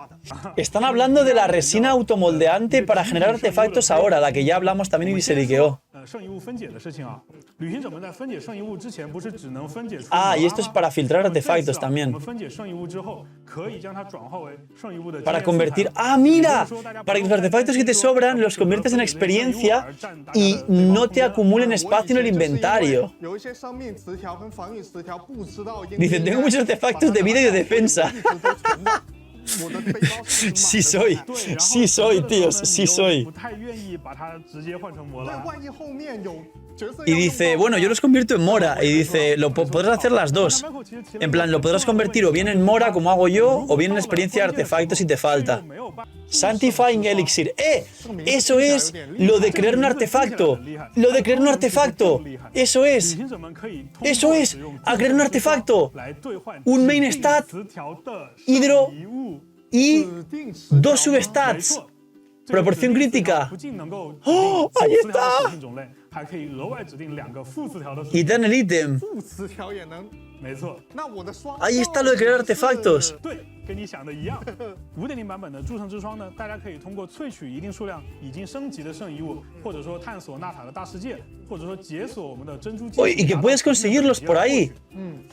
Están hablando de la resina automoldeante para generar artefactos ahora, la que ya hablamos también y se liqueó. Ah, y esto es para filtrar artefactos también. Para convertir... ¡Ah, mira! Para que los artefactos que te sobran los conviertes en experiencia y no te acumulen espacio en el inventario. Dice, tengo muchos artefactos de vida y de defensa. Sí soy, tíos, sí soy. Y dice, bueno, yo los convierto en Mora. Y dice, podrás hacer las dos. En plan, lo podrás convertir o bien en Mora, como hago yo, o bien en experiencia de artefactos si te falta. Sanctifying Elixir. Eso es lo de crear un artefacto. Lo de crear un artefacto. Eso es. Eso es. A crear un artefacto. Un main stat. Hidro. Y 2 substats. Proporción crítica. ¡Oh! ¡Ahí está! 还可以额外指定2个副词条的属 Y 性。 dan el ítem. 副词条也能。没错，那我的双 Ahí está lo de crear artefactos. 对，跟你想的一样。5.0 版本的诸圣之窗呢，大家可以通过萃取一定数量已经升级的圣遗物，或者说探索纳塔的大世界，或者说解锁我们的珍珠戒指。 Oye, y que puedes conseguirlos por ahí.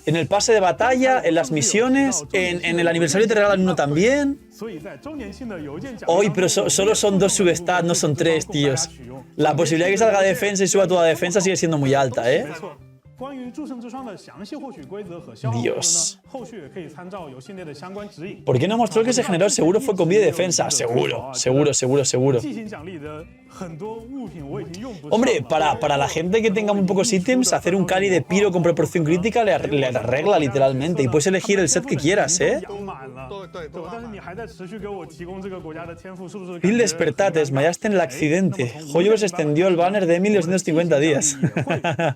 En el pase de batalla, en las misiones, en el aniversario te regalan uno también. 所以在周年庆的邮件奖。 Hoy, pero solo son 2 substats, no son 3, tíos. La posibilidad de que salga defensa y suba toda defensa sigue siendo muy alta, ¿eh? 没错。关于诸圣之窗的详细获取规则和消耗规则呢，后续也可以参照游戏内的相关指引。 ¿Por qué no mostró el que se generó? Seguro fue con vida y defensa. Seguro, seguro, seguro, seguro. 进行奖励的很多物品我已经用不上了。 Hombre, para la gente que tenga muy pocos ítems, hacer un Kali de Pyro con proporción crítica le arregla literalmente. Y puedes elegir el set que quieras, ¿eh? 养满了。对，但是你还在持续给我提供这个国家的天赋，是不是？ Phil despertate, desmayaste en el accidente. Hoyoverse extendió el banner de Emily 250 días.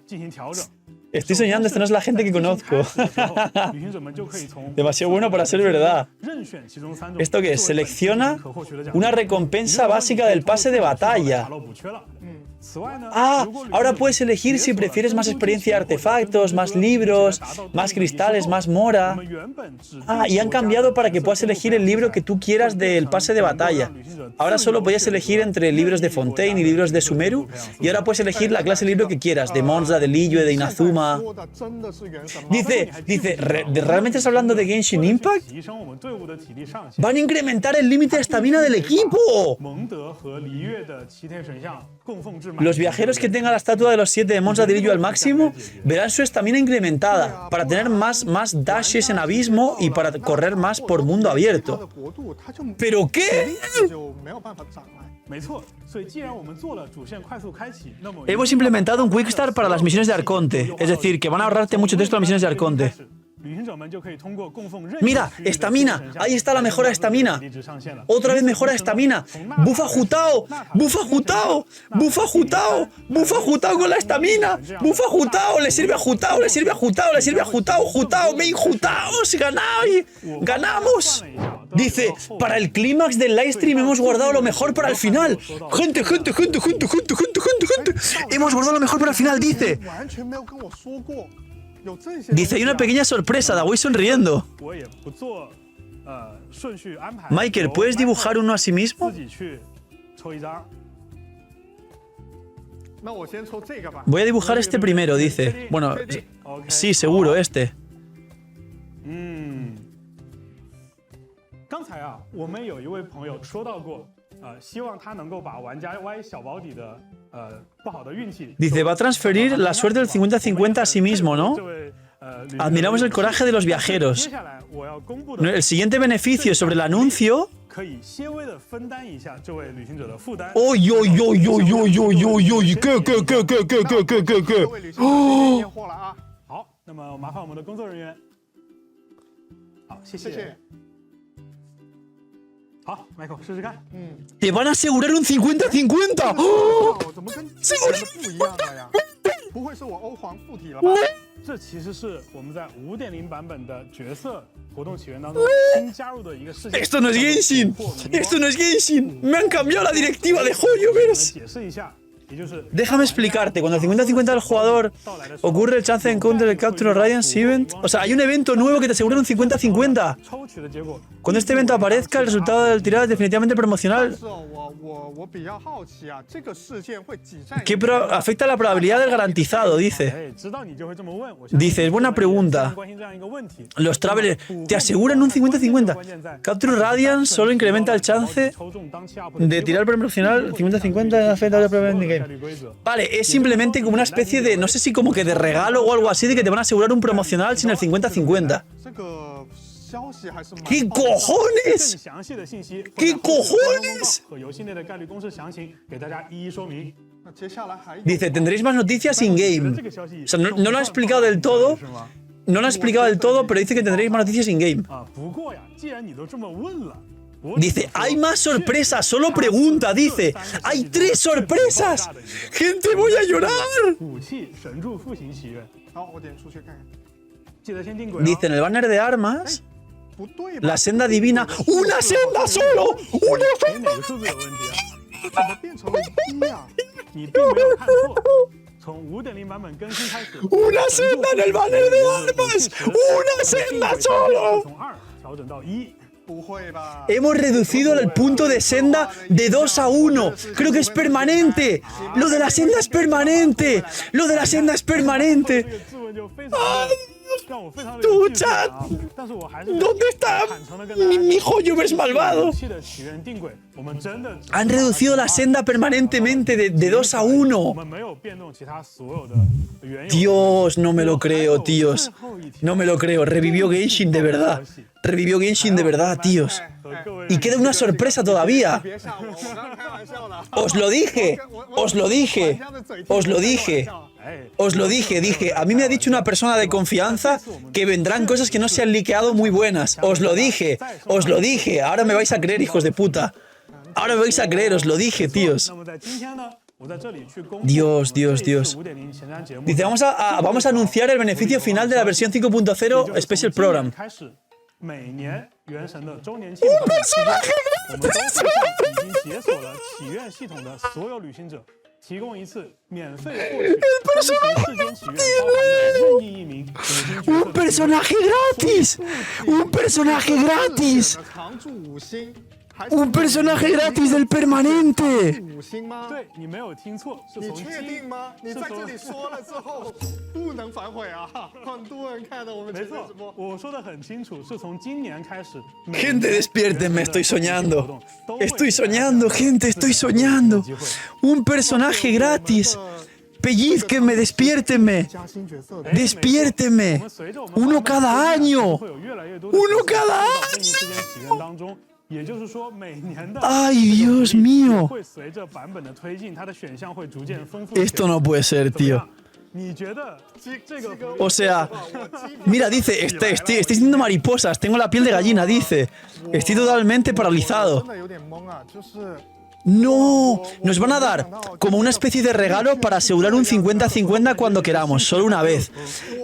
进行调整。 Estoy soñando, esta no es la gente que conozco. 旅行者们就可以从 Demasiado bueno para ser verdad. 任选其中3种。 ¿Esto qué es? Selecciona una recompensa básica del pase de batalla. 此外呢， Ah, ahora puedes elegir si prefieres más experiencia de artefactos, más libros, más cristales, más mora. Ah, y han cambiado para que puedas elegir el libro que tú quieras del pase de batalla. Ahora solo podías elegir entre libros de Fontaine y libros de Sumeru, y ahora puedes elegir la clase de libro que quieras, de Monza, de Liyue, de Inazuma. 说的真的是原神吗？ Dice, ¿realmente estás hablando de Genshin Impact? 提升我们队伍的体力上限。 ¡Van a incrementar el límite de estamina del equipo! 蒙德和璃月的齐天神像供奉至满。 Los viajeros que tengan la estatua de los 7 de Monza de Liyue al máximo verán su estamina incrementada para tener más dashes en abismo y para correr más por mundo 他 abierto. 的国度他就 ¿Pero qué? 就没有办法长来。 没错，所以既然我们做了主线快速开启，那么 Hemos implementado un Quick Start para las misiones de Arconte, es decir, que van a ahorrarte mucho texto las misiones de Arconte. 旅行者们就可以通过供奉任 Mira, estamina, ahí está la mejora de estamina. Otra vez mejora de estamina. Bufa Jutao, bufa Jutao, bufa Jutao, bufa Jutao con la estamina. Bufa Jutao, le sirve a Jutao, le sirve a Jutao, le sirve a Jutao, Jutao, main Jutaos, ganamos. Dice, para el clímax del livestream hemos guardado lo mejor para el final. Gente. Hemos guardado lo mejor para el final, dice. 完全没有跟我说过有这些。 Dice, hay una pequeña sorpresa, Da voy sonriendo. 我也不做顺序安排。 Michael, ¿puedes dibujar uno a sí mismo? 自己去抽一张。 那我先抽这个吧。 Voy a dibujar este primero, dice. Bueno, sí, seguro, este. 刚才啊，我们有一位朋友说到过，希望他能够把玩家 Y 小保底的不好的运气。 Dice, va a transferir la suerte del 50-50 a sí mismo, ¿no? 这位Admiramos el coraje de los viajeros. 接下来我要公布的 El siguiente beneficio sobre el anuncio. 可以些微的分担一下这位旅行者的负担。 ¡Uy! ¿Qué? 各位旅行者这边验货了啊。好，那么麻烦我们的工作人员。好，谢谢。谢谢。好 ，Michael 试试看。 ¡Te van a asegurar un 50-50! ¡Oh! 哦，怎么跟之前的不一样了呀？不会是我欧皇附体了吧？这其实是我们在5.0版本的角色活动起源当中新加入的一个事件。 ¡Esto no es Genshin! ¡Esto no es Genshin! ¡Me han cambiado la directiva de Hoyoverse! 解释一下，也就是 Déjame explicarte, cuando el 50-50 del jugador ocurre el chance de encounter el Capture Radiance Event. O sea, hay un evento nuevo que te asegura un 50-50. 抽取的结果。 Cuando este evento aparezca, el resultado del tirado es definitivamente promocional. 是哦，我比较好奇啊，这个事件会挤占。 ¿Qué afecta la probabilidad del garantizado? Dice. 哎，知道你就会这么问。我相信 Dice, es buena pregunta. 关心这样一个问题。 Los travelers te aseguran un 50-50. Capture Radiance solo incrementa el chance 抽中当期 up de tirar promocional 50-50 afecta la probabilidad de game. 规则。 Vale, es simplemente como una especie de, no sé si como que de regalo o algo así, de que te van a asegurar un promocional sin el 50-50. 这个消息还是蛮 ¿Qué 更 cojones? 详细的信息 ¿Qué cojones? 和游戏内的概率公式详情给大家一一说明。 那接下来还有 Dice, tendréis más noticias in 这 game. 个消息 O sea, no lo ha explicado del todo. 是吗？ No lo ha explicado del todo, pero dice que tendréis más noticias in game. 啊，不过呀，既然你都这么问了， Dice, hay más sorpresas, solo pregunta, dice. Hay 3 sorpresas. Gente, voy a llorar. 武器神柱复形祈愿， 好，我点出去看看。 记得先定轨哦。 Dice, en el banner de armas, 不对吧？ la senda divina. ¡Una senda solo! ¡Una 哎，哪个数字有问题啊？怎么变成了1呀？你并没有看错。从5.0版本更新开始 Una senda en el banner de armas. Una senda solo. 从2调整到1。 不会吧？ Hemos reducido el punto de senda de 2 a 1. Creo que es permanente. Lo de la senda es permanente. Lo de la senda es permanente. 这个质问就非常的让我非常的 Tu 有趣 chat. 啊！但是我还是 ¿Dónde está 坦诚的跟大家 mi Hoyoverse malvado? 武器的起源定轨，我们真的 Han reducido la senda permanentemente de 2 a 1. 我们没有变动其他所有的原有。 Dios, no me lo creo, tíos. No me lo creo. Revivió Genshin de verdad. Revivió Genshin de verdad, tíos. Y queda una sorpresa todavía. 别吓我，我刚刚开玩笑的。 Os lo dije. Os lo dije. Os lo dije. Os lo dije, dije. A mí me ha dicho una persona de confianza que vendrán cosas que no se han liqueado muy buenas. Os lo dije. Os lo dije. Ahora me vais a creer, hijos de puta. Ahora me vais a creer, os lo dije, tíos. 那么在今天呢，我在这里去公布 Dios, Dios, Dios. 5.0前瞻节目。 Dice, vamos a anunciar el beneficio final de la versión 5.0 Special Program. 开始，每年原神的周年庆版本期间，我们都会向已经解锁了祈愿系统的所有旅行者提供一次免费获取终极世间祈愿包含的任意一名五星角色 ¡Un personaje gratis! ¡Un personaje gratis! 常驻5星，还 ¡Un personaje gratis del permanente! 5星吗？ 对你没有听错，是你从确定吗？你在这里说了之后，不能反悔啊！很多人看到我们没错直播直播，，我说的很清楚，是从今年开始。 Gente, despiértenme, estoy soñando. Estoy soñando, gente, estoy soñando. Un personaje gratis. Pellizquenme, despiértenme. 加新角色的 Despiértenme. Uno cada año. 会有越来越多的 Uno cada 任意世间祈愿当中，也就是说，每年的 Ay, Dios mío. 会随着版本的推进，它的选项会逐渐丰富。 Esto no puede ser, 怎么 tío. 样？你觉得这个 O sea, mira, dice, estoy sintiendo mariposas, tengo la piel de gallina, dice. Estoy totalmente paralizado. 真的有点懵啊，就是 No, nos van a dar como una especie de regalo para asegurar un 50-50 cuando queramos, solo una vez.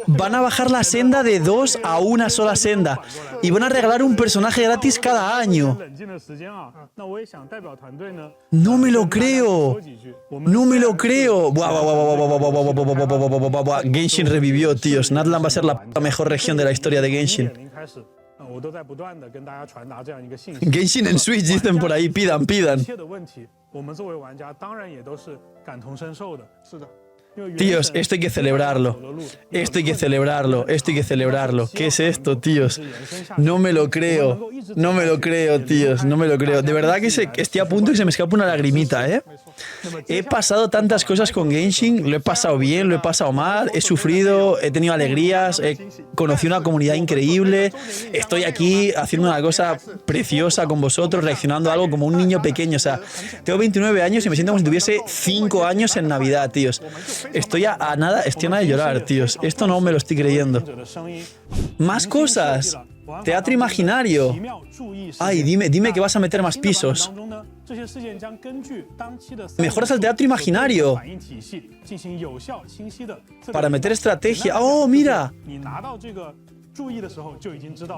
Van a bajar la senda de 2 a una sola senda y van a regalar un personaje gratis cada año. 冷静的时间啊，那我也想代表团队呢， No me lo creo. 说几句。我们 No me lo creo. Buah, buah, buah, buah, buah, buah, buah, buah, buah, buah, buah, buah, buah, buah. Genshin revivió, tíos. Natlan va a ser la mejor región de la historia de Genshin. 0开始，我都在不断的跟大家传达这样一个信息。 Genshin en Switch dicen por ahí, pidan, 一 pidan. 切的问题，我们作为玩家当然也都是感同身受的。是的， Tíos, esto hay que celebrarlo. Esto hay que celebrarlo. Esto hay que celebrarlo. ¿Qué es esto, tíos? No me lo creo. No me lo creo, tíos. No me lo creo. De verdad que estoy a punto de que se me escape una lagrimita, ¿eh? He pasado tantas cosas con Genshin. Lo he pasado bien, lo he pasado mal. He sufrido, he tenido alegrías. He conocido una comunidad increíble. Estoy aquí haciendo una cosa preciosa con vosotros, reaccionando a algo como un niño pequeño. O sea, tengo 29 años y me siento como si tuviese 5 años en Navidad, tíos. Estoy a nada de llorar, tíos. Esto no me lo estoy creyendo. Más cosas. Teatro imaginario. Ay, dime que vas a meter más pisos. Mejoras al teatro imaginario. Para meter estrategia. ¡Oh, mira!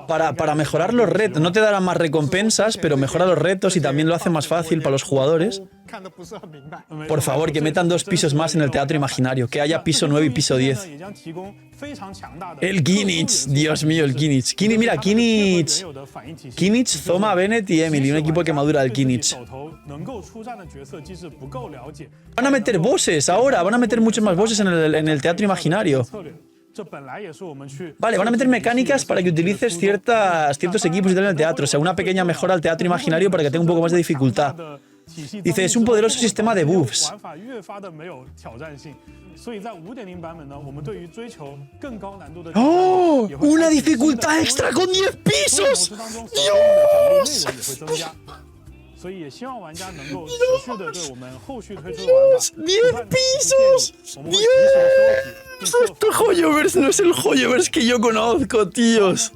Para mejorar los retos. No te darán más recompensas, pero mejora los retos y también lo hace más fácil para los jugadores. 看的不是很明白。 Por favor, que metan 2 pisos más en el teatro imaginario. Que haya piso 9 y piso 10. El Kinich. Dios mío, el Kinich. Mira, Kinich. Kinich, Zoma, Bennett y Emily. Un equipo que madura el Kinich. Van a meter bosses ahora. Van a meter muchos más bosses en el teatro imaginario. Vale, van a meter mecánicas para que utilices ciertos equipos y tal en el teatro. O sea, una pequeña mejora al teatro imaginario para que tenga un poco más de dificultad. Dice, es un poderoso sistema de buffs. ¡Oh! ¡Una dificultad extra con 10 pisos! ¡Dios! 所以也希望玩家能够持续的对我们后续推出的玩法 ¡10 pisos! ¡Dios! Este Hoyoverse no es el Hoyoverse que yo conozco, tíos.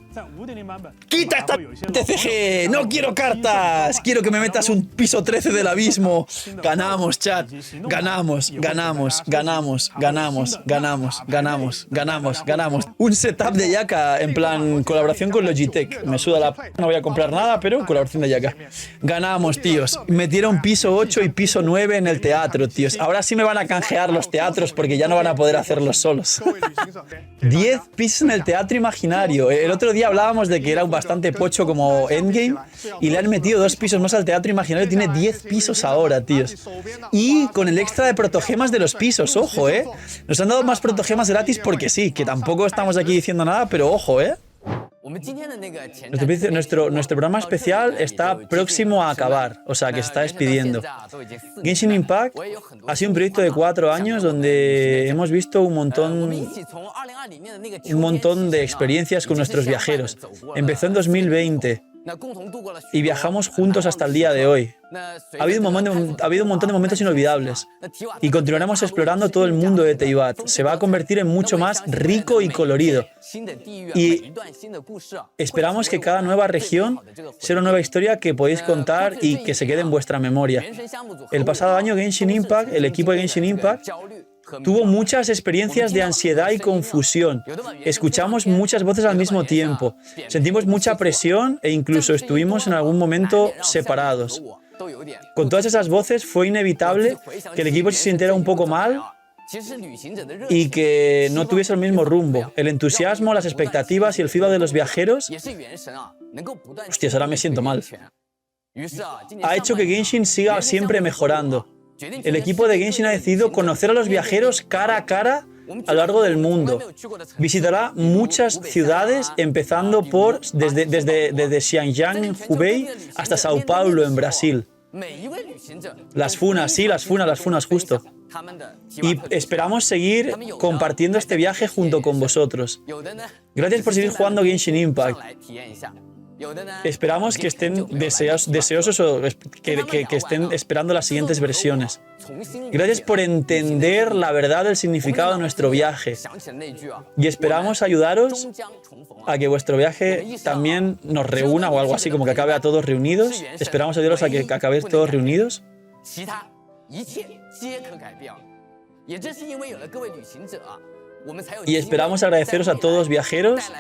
¡Quita esta TCG! ¡No quiero cartas! ¡Quiero que me metas un piso 13 del abismo! Ganamos, chat. Ganamos, ganamos, ganamos, ganamos, ganamos, ganamos, ganamos, ganamos. Un setup de Yaka, en plan colaboración con Logitech. Me suda la... No voy a comprar nada, pero colaboración de Yaka. Ganamos, tíos. Metieron piso 8 y piso 9 en el teatro, tíos. Ahora sí me van a canjear los teatros porque ya no van a poder hacerlos solos. 10 pisos en el teatro imaginario. El otro día hablábamos de que era bastante pocho como Endgame y le han metido 2 pisos más al teatro imaginario. Tiene 10 pisos ahora, tíos. Y con el extra de protogemas de los pisos, ojo, ¿eh? Nos han dado más protogemas gratis porque sí, que tampoco estamos aquí diciendo nada, pero ojo, ¿eh? Nuestro programa especial está próximo a acabar, o sea que se está despidiendo. Genshin Impact ha sido un proyecto de 4 años donde hemos visto un montón de experiencias con nuestros viajeros. Empezó en 2020 y viajamos juntos hasta el día de hoy. Ha habido un montón de momentos inolvidables y continuaremos explorando todo el mundo de Teyvat. Se va a convertir en mucho más rico y colorido. Y esperamos que cada nueva región sea una nueva historia que podéis contar y que se quede en vuestra memoria. El pasado año Genshin Impact, el equipo de Genshin Impact, tuvo muchas experiencias de ansiedad y confusión. Escuchamos muchas voces al mismo tiempo. Sentimos mucha presión e incluso estuvimos en algún momento separados. Con todas esas voces fue inevitable que el equipo se sintiera un poco mal y que no tuviese el mismo rumbo. El entusiasmo, las expectativas y el feedback de los viajeros... Hostias, ahora me siento mal. Ha hecho que Genshin siga siempre mejorando. El equipo de Genshin ha decidido conocer a los viajeros cara a cara a lo largo del mundo. Visitará muchas ciudades, empezando por desde Xianyang, Hubei, hasta Sao Paulo, en Brasil. Las funas, sí, las funas, justo. Y esperamos seguir compartiendo este viaje junto con vosotros. Gracias por seguir jugando Genshin Impact. Esperamos que estén deseosos o que estén esperando las siguientes versiones. Gracias por entender la verdad del significado de nuestro viaje. Y esperamos ayudaros a que vuestro viaje también nos reúna o algo así, como que acabe a todos reunidos. Esperamos ayudaros a que acabéis todos reunidos. Y esperamos agradeceros a todos viajeros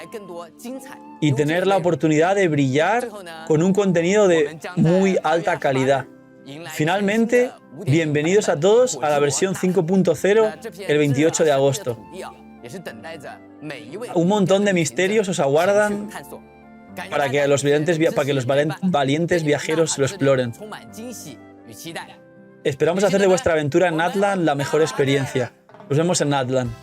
y tener la oportunidad de brillar con un contenido de muy alta calidad. Finalmente, bienvenidos a todos a la versión 5.0 el 28 de agosto. Un montón de misterios os aguardan para que los valientes viajeros lo exploren. Esperamos hacer de vuestra aventura en Natlan la mejor experiencia. Nos vemos en Natlan.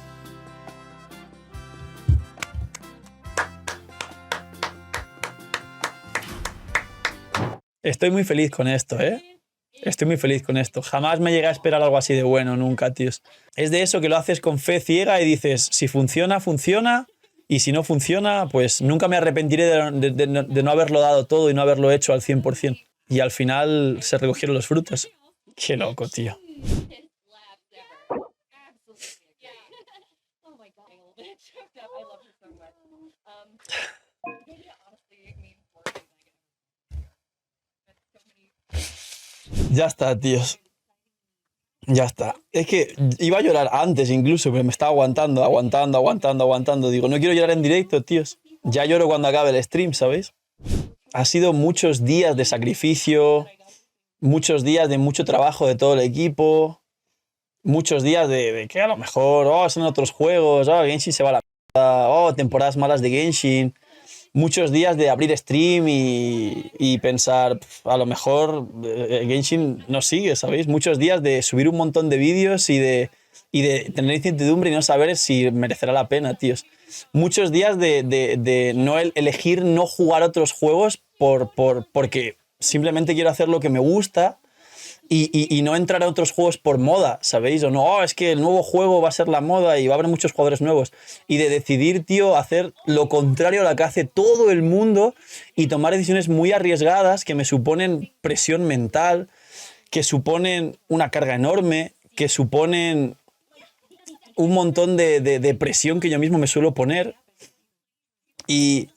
Estoy muy feliz con esto, ¿eh? Estoy muy feliz con esto. Jamás me llegué a esperar algo así de bueno, nunca, tíos. Es de eso que lo haces con fe ciega y dices, si funciona, funciona. Y si no funciona, pues nunca me arrepentiré de no haberlo dado todo y no haberlo hecho al 100%. Y al final se recogieron los frutos. Qué loco, tío. Ya está, tíos. Ya está. Es que iba a llorar antes incluso, pero me estaba aguantando. Digo, no quiero llorar en directo, tíos. Ya lloro cuando acabe el stream, ¿sabéis? Ha sido muchos días de sacrificio, muchos días de mucho trabajo de todo el equipo, muchos días de que a lo mejor, son otros juegos, Genshin se va a la mierda, temporadas malas de Genshin. Muchos días de abrir stream y pensar, a lo mejor Genshin no sigue, ¿sabéis? Muchos días de subir un montón de vídeos y de tener incertidumbre y no saber si merecerá la pena, tíos. Muchos días de no elegir no jugar otros juegos porque simplemente quiero hacer lo que me gusta y no entrar a otros juegos por moda, ¿sabéis? O no, es que el nuevo juego va a ser la moda y va a haber muchos jugadores nuevos. Y de decidir, tío, hacer lo contrario a lo que hace todo el mundo y tomar decisiones muy arriesgadas que me suponen presión mental, que suponen una carga enorme, que suponen un montón de presión que yo mismo me suelo poner. Y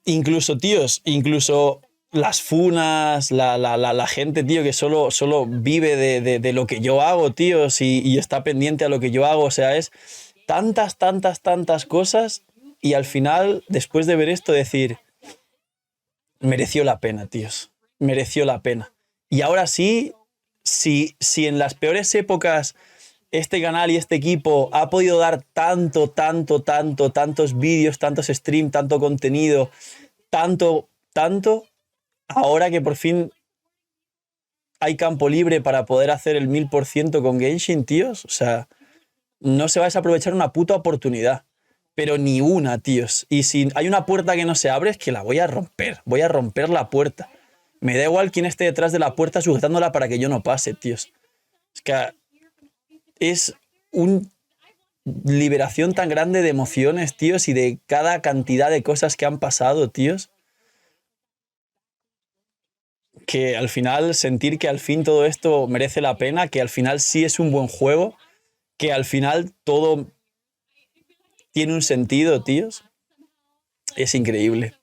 incluso, tíos, incluso las funas, la gente, tío, que solo vive de lo que yo hago, tíos, y está pendiente a lo que yo hago. O sea, es tantas cosas y al final, después de ver esto, decir, mereció la pena, tíos, mereció la pena. Y ahora sí, si en las peores épocas este canal y este equipo ha podido dar tantos vídeos, tantos streams, tanto contenido, tanto, ahora que por fin hay campo libre para poder hacer el 1000% con Genshin, tíos, o sea, no se va a desaprovechar una puta oportunidad, pero ni una, tíos. Y si hay una puerta que no se abre, es que la voy a romper la puerta. Me da igual quién esté detrás de la puerta sujetándola para que yo no pase, tíos. Es que es una liberación tan grande de emociones, tíos, y de cada cantidad de cosas que han pasado, tíos, que al final sentir que al fin todo esto merece la pena, que al final sí es un buen juego, que al final todo tiene un sentido, tíos, es increíble.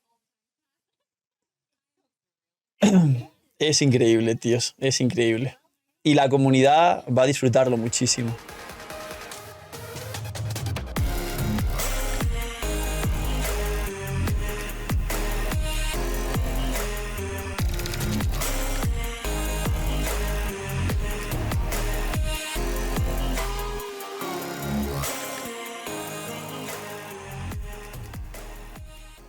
Es increíble, tíos, es increíble. Y la comunidad va a disfrutarlo muchísimo.